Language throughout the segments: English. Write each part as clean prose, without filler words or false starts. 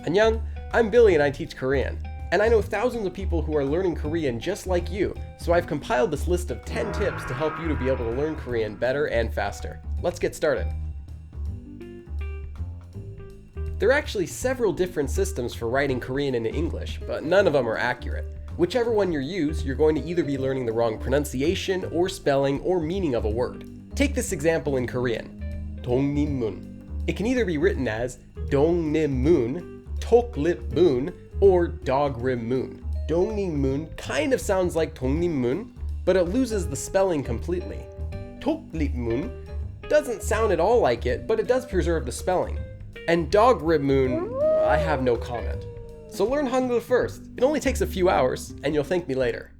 Annyeong, I'm Billy and I teach Korean. And I know thousands of people who are learning Korean just like you, so I've compiled this list of 10 tips to help you to be able to learn Korean better and faster. Let's get started. There are actually several different systems for writing Korean into English, but none of them are accurate. Whichever one you use, you're going to either be learning the wrong pronunciation or spelling or meaning of a word. Take this example in Korean, 동림문. It can either be written as 동림문, 톡립문, or dogrimmun. 동림문 kind of sounds like 동림문, but it loses the spelling completely. 톡립문 doesn't sound at all like it, but it does preserve the spelling. And dogrimmun, I have no comment. So learn Hangul first. It only takes a few hours, and you'll thank me later.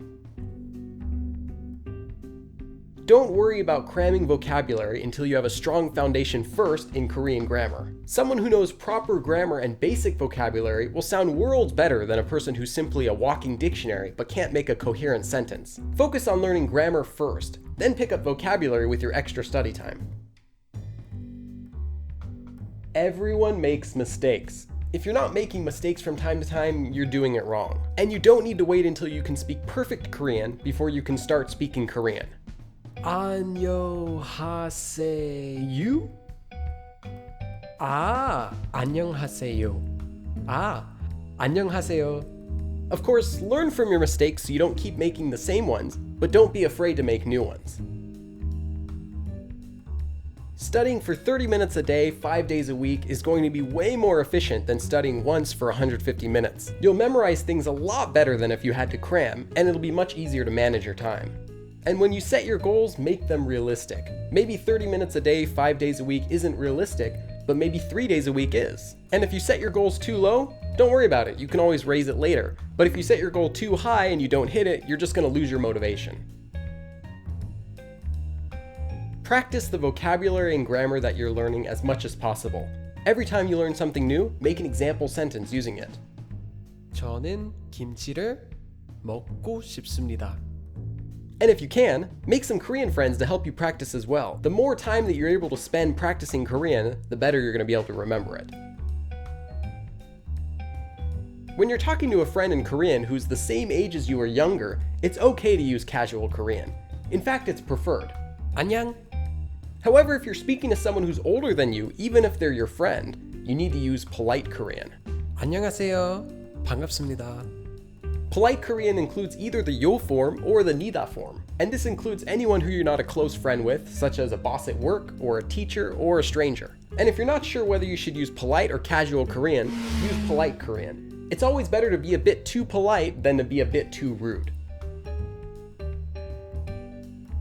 Don't worry about cramming vocabulary until you have a strong foundation first in Korean grammar. Someone who knows proper grammar and basic vocabulary will sound worlds better than a person who's simply a walking dictionary but can't make a coherent sentence. Focus on learning grammar first, then pick up vocabulary with your extra study time. Everyone makes mistakes. If you're not making mistakes from time to time, you're doing it wrong. And you don't need to wait until you can speak perfect Korean before you can start speaking Korean. 안녕하세요? 안녕하세요. 안녕하세요. Of course, learn from your mistakes so you don't keep making the same ones, but don't be afraid to make new ones. Studying for 30 minutes a day, 5 days a week is going to be way more efficient than studying once for 150 minutes. You'll memorize things a lot better than if you had to cram, and it'll be much easier to manage your time. And when you set your goals, make them realistic. Maybe 30 minutes a day, 5 days a week isn't realistic, but maybe 3 days a week is. And if you set your goals too low, don't worry about it, you can always raise it later. But if you set your goal too high and you don't hit it, you're just going to lose your motivation. Practice the vocabulary and grammar that you're learning as much as possible. Every time you learn something new, make an example sentence using it. 저는 김치를 먹고 싶습니다. And if you can, make some Korean friends to help you practice as well. The more time that you're able to spend practicing Korean, the better you're going to be able to remember it. When you're talking to a friend in Korean who's the same age as you or younger, it's okay to use casual Korean. In fact, it's preferred. 안녕. However, if you're speaking to someone who's older than you, even if they're your friend, you need to use polite Korean. 안녕하세요. 반갑습니다. Polite Korean includes either the yo form or the 니다 form. And this includes anyone who you're not a close friend with, such as a boss at work, or a teacher, or a stranger. And if you're not sure whether you should use polite or casual Korean, use polite Korean. It's always better to be a bit too polite than to be a bit too rude.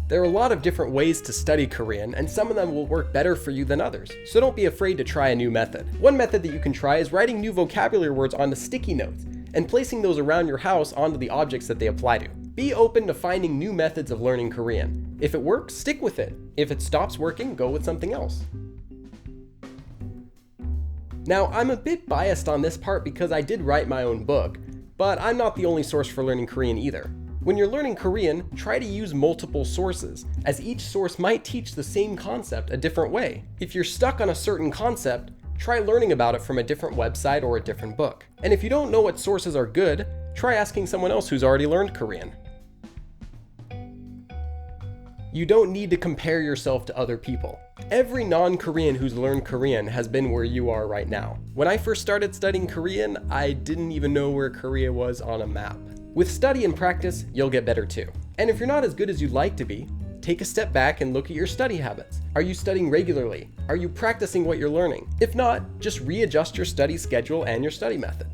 There are a lot of different ways to study Korean, and some of them will work better for you than others, so don't be afraid to try a new method. One method that you can try is writing new vocabulary words onto sticky notes, and placing those around your house onto the objects that they apply to. Be open to finding new methods of learning Korean. If it works, stick with it. If it stops working, go with something else. Now, I'm a bit biased on this part because I did write my own book, but I'm not the only source for learning Korean either. When you're learning Korean, try to use multiple sources, as each source might teach the same concept a different way. If you're stuck on a certain concept, try learning about it from a different website or a different book. And if you don't know what sources are good, try asking someone else who's already learned Korean. You don't need to compare yourself to other people. Every non-Korean who's learned Korean has been where you are right now. When I first started studying Korean, I didn't even know where Korea was on a map. With study and practice, you'll get better too. And if you're not as good as you'd like to be, take a step back and look at your study habits. Are you studying regularly? Are you practicing what you're learning? If not, just readjust your study schedule and your study method.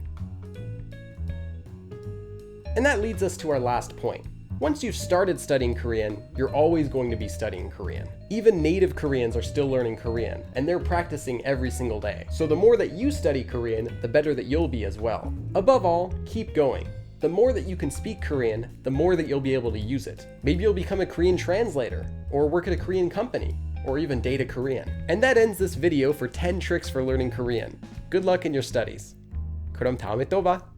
And that leads us to our last point. Once you've started studying Korean, you're always going to be studying Korean. Even native Koreans are still learning Korean, and they're practicing every single day. So the more that you study Korean, the better that you'll be as well. Above all, keep going. The more that you can speak Korean, the more that you'll be able to use it. Maybe you'll become a Korean translator, or work at a Korean company, or even date a Korean. And that ends this video for 10 tricks for learning Korean. Good luck in your studies. 그럼 다음에 또 봐.